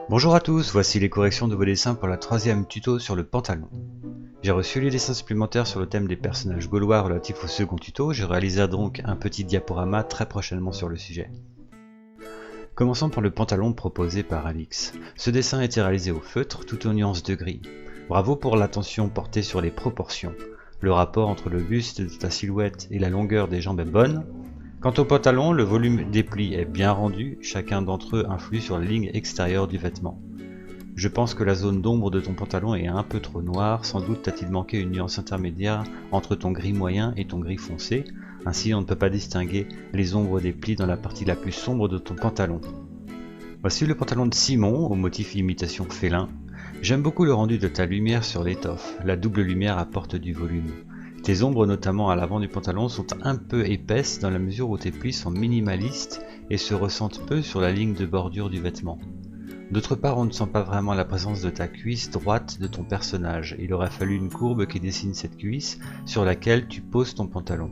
Bonjour à tous, voici les corrections de vos dessins pour la troisième tuto sur le pantalon. J'ai reçu les dessins supplémentaires sur le thème des personnages gaulois relatifs au second tuto, je réaliserai donc un petit diaporama très prochainement sur le sujet. Commençons par le pantalon proposé par Alix. Ce dessin a été réalisé au feutre tout en nuances de gris. Bravo pour l'attention portée sur les proportions. Le rapport entre le buste de ta silhouette et la longueur des jambes est bonne. Quant au pantalon, le volume des plis est bien rendu, chacun d'entre eux influe sur la ligne extérieure du vêtement. Je pense que la zone d'ombre de ton pantalon est un peu trop noire, sans doute t'a-t-il manqué une nuance intermédiaire entre ton gris moyen et ton gris foncé, ainsi on ne peut pas distinguer les ombres des plis dans la partie la plus sombre de ton pantalon. Voici le pantalon de Simon, au motif imitation félin. J'aime beaucoup le rendu de ta lumière sur l'étoffe, la double lumière apporte du volume. Tes ombres, notamment à l'avant du pantalon, sont un peu épaisses dans la mesure où tes plis sont minimalistes et se ressentent peu sur la ligne de bordure du vêtement. D'autre part, on ne sent pas vraiment la présence de ta cuisse droite de ton personnage. Il aurait fallu une courbe qui dessine cette cuisse sur laquelle tu poses ton pantalon.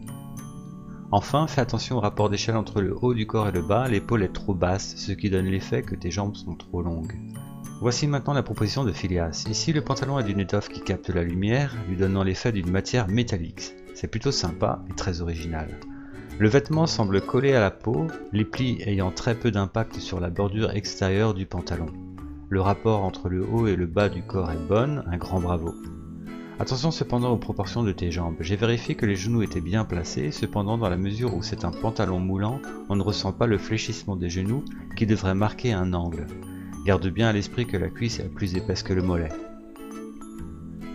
Enfin, fais attention au rapport d'échelle entre le haut du corps et le bas, l'épaule est trop basse, ce qui donne l'effet que tes jambes sont trop longues. Voici maintenant la proposition de Phileas. Ici, le pantalon est d'une étoffe qui capte la lumière, lui donnant l'effet d'une matière métallique. C'est plutôt sympa et très original. Le vêtement semble collé à la peau, les plis ayant très peu d'impact sur la bordure extérieure du pantalon. Le rapport entre le haut et le bas du corps est bon, un grand bravo. Attention cependant aux proportions de tes jambes. J'ai vérifié que les genoux étaient bien placés, cependant dans la mesure où c'est un pantalon moulant, on ne ressent pas le fléchissement des genoux qui devrait marquer un angle. Garde bien à l'esprit que la cuisse est plus épaisse que le mollet.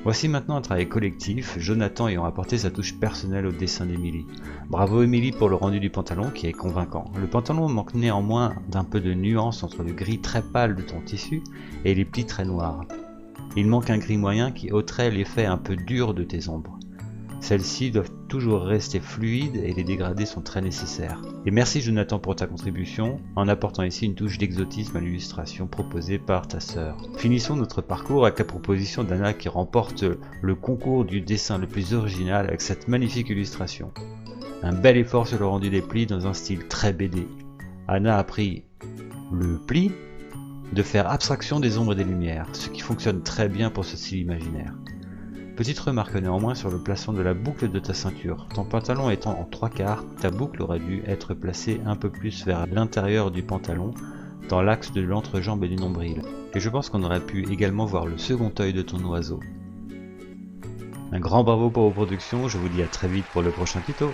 Voici maintenant un travail collectif, Jonathan ayant apporté sa touche personnelle au dessin d'Emilie. Bravo Emilie pour le rendu du pantalon qui est convaincant. Le pantalon manque néanmoins d'un peu de nuance entre le gris très pâle de ton tissu et les plis très noirs. Il manque un gris moyen qui ôterait l'effet un peu dur de tes ombres. Celles-ci doivent toujours rester fluides et les dégradés sont très nécessaires. Et merci Jonathan pour ta contribution, en apportant ici une touche d'exotisme à l'illustration proposée par ta sœur. Finissons notre parcours avec la proposition d'Anna qui remporte le concours du dessin le plus original avec cette magnifique illustration. Un bel effort sur le rendu des plis dans un style très BD. Anna a pris le pli de faire abstraction des ombres et des lumières, ce qui fonctionne très bien pour ce style imaginaire. Petite remarque néanmoins sur le placement de la boucle de ta ceinture. Ton pantalon étant en 3/4, ta boucle aurait dû être placée un peu plus vers l'intérieur du pantalon, dans l'axe de l'entrejambe et du nombril. Et je pense qu'on aurait pu également voir le second œil de ton oiseau. Un grand bravo pour vos productions, je vous dis à très vite pour le prochain tuto.